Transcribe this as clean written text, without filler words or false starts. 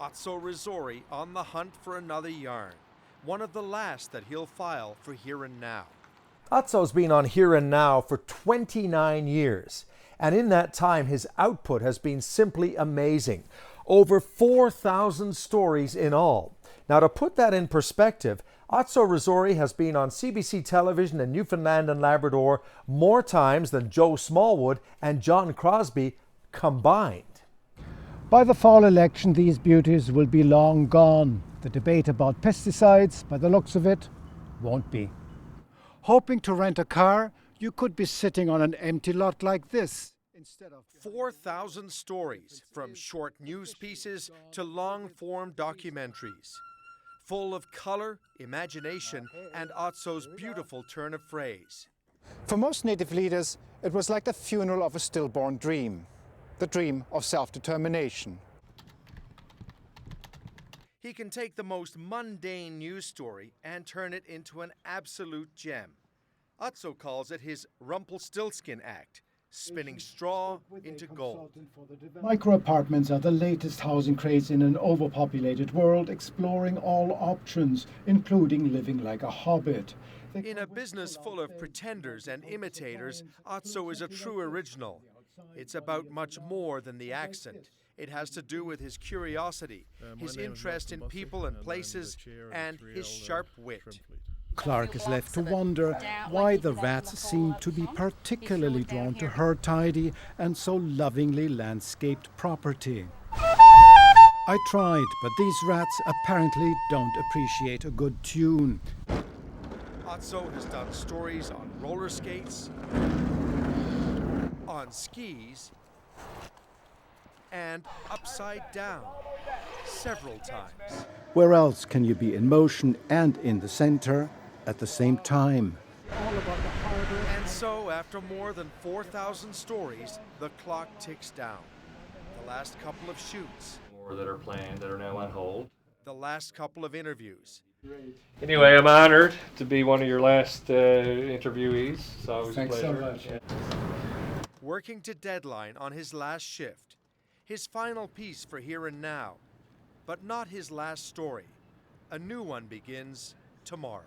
Azzo Rezori on the hunt for another yarn, one of the last that he'll file for Here and Now. Azzo's been on Here and Now for 29 years, and in that time his output has been simply amazing. Over 4,000 stories in all. Now, to put that in perspective, Azzo Rezori has been on CBC Television in Newfoundland and Labrador more times than Joe Smallwood and John Crosby combined. By the fall election, these beauties will be long gone. The debate about pesticides, by the looks of it, won't be. Hoping to rent a car, you could be sitting on an empty lot like this. 4,000 stories, from short news pieces to long-form documentaries, full of color, imagination, and Azzo's beautiful turn of phrase. For most Native leaders, it was like the funeral of a stillborn dream, the dream of self-determination. He can take the most mundane news story and turn it into an absolute gem. Azzo calls it his Rumpelstiltskin Act, spinning straw into gold. Micro-apartments are the latest housing craze in an overpopulated world, exploring all options, including living like a hobbit. In a business full of pretenders and imitators, Azzo is a true original. It's about much more than the accent. It has to do with his curiosity, his interest in people and places, and his sharp wit. Clark is left to wonder why the rats seem to be particularly drawn to her tidy and so lovingly landscaped property. I tried, but these rats apparently don't appreciate a good tune. Azzo has done stories on roller skates, on skis, and upside down several times. Where else can you be in motion and in the center at the same time? And so, after more than 4,000 stories, the clock ticks down. The last couple of shoots. More that are planned that are now on hold. The last couple of interviews. Anyway, I'm honored to be one of your last interviewees. It's always a pleasure. Thanks so much. Working to deadline on his last shift. His final piece for Here and Now. But not his last story. A new one begins tomorrow.